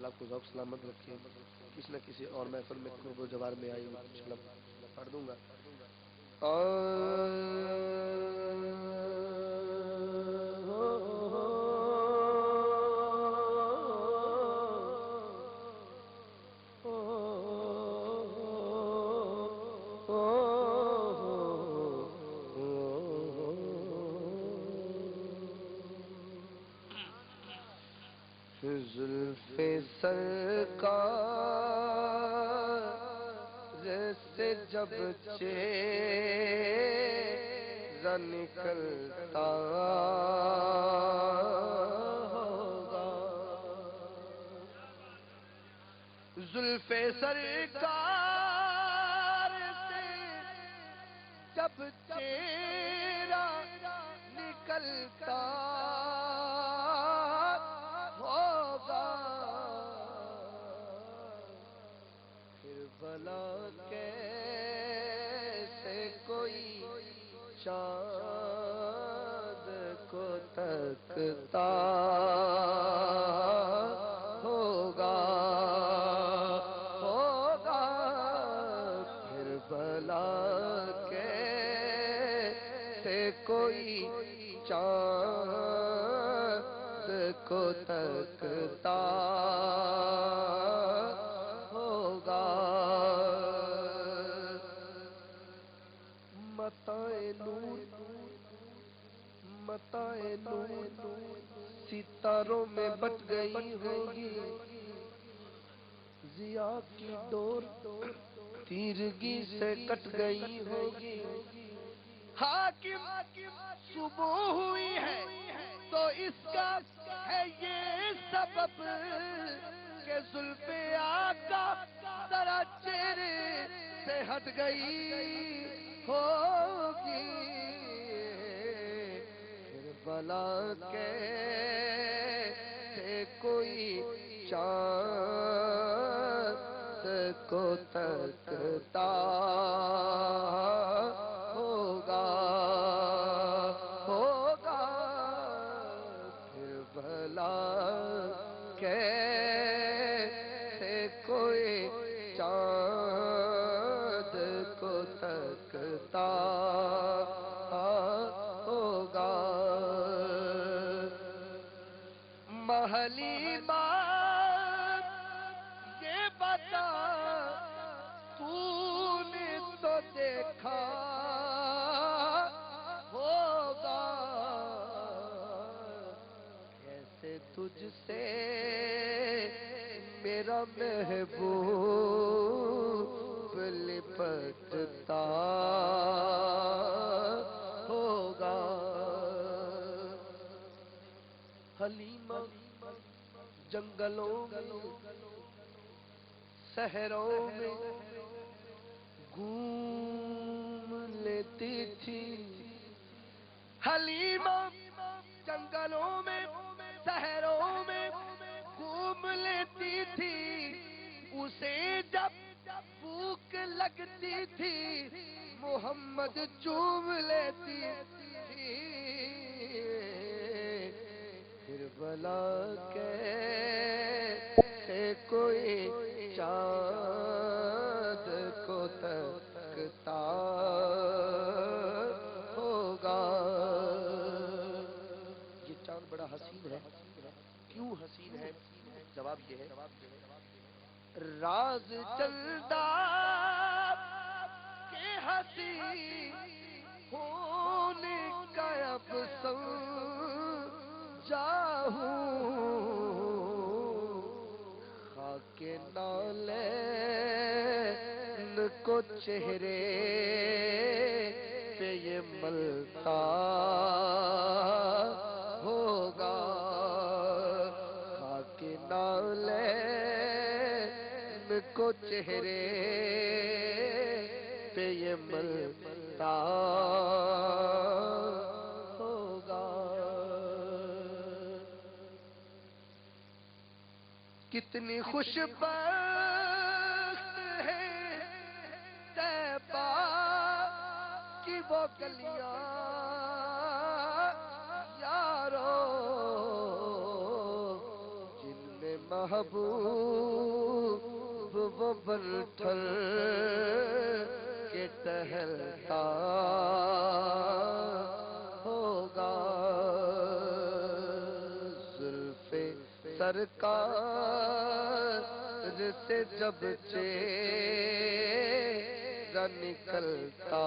اللہ کو ذوق سلامت رکھے. کسی نہ کسی اور محفل میں قرب و جوار میں آئی کچھ لفظ پڑھ دوں گا. زلف سرکار سے جب چہرہ نکلتا ہوگا, زلف سرکار سے جب چہرہ نکلتا بھلا کیسے کوئی چاند کو تکتا ہوگا, پھر بھلا کیسے کوئی چاند کو تکتا متائے نور ستاروں میں بٹ گئی ہوگی, ضیا کی ڈور تیرگی سے کٹ گئی ہوگی. حاکم صبح ہوئی ہے تو اس کا ہے یہ سبب کہ زلف آقا ذرا چہرے سے ہٹ گئی ہوگی. بھلا کیسے کوئی چاند کو تکتا ہوگا, پھر بھلا کیسے کوئی چاند کو تکتا ہوگا. حلیمہ یہ بتا تو نے تو دیکھا ہوگا, کیسے تجھ سے میرا محبوب لپٹتا ہوگا. حلیمہ جنگلوں میں صحراؤں میں گھوم لیتی تھی, حلیمہ جنگلوں میں صحراؤں میں گھوم لیتی تھی. اسے جب بھوک لگتی تھی محمد چوم لیتی تھی. پھر بھلا کیسے کوئی چاند کو تکتا ہوگا. یہ چاند بڑا حسین ہے. کیوں حسین ہے؟ جواب یہ ہے راز چلتا کہ حسین ہونے کا اب خاک نالین کو چہرے پہ یہ ملتا ہوگا, خاک نالین کو چہرے پہ یہ ملتا کتنی خوش بخت ہے طیبہ کی وہ گلیاں یارو جن میں محبوب وہ بلٹھل کے ٹہلتا ہوگا زلف سرکار سے جب چہرہ نکلتا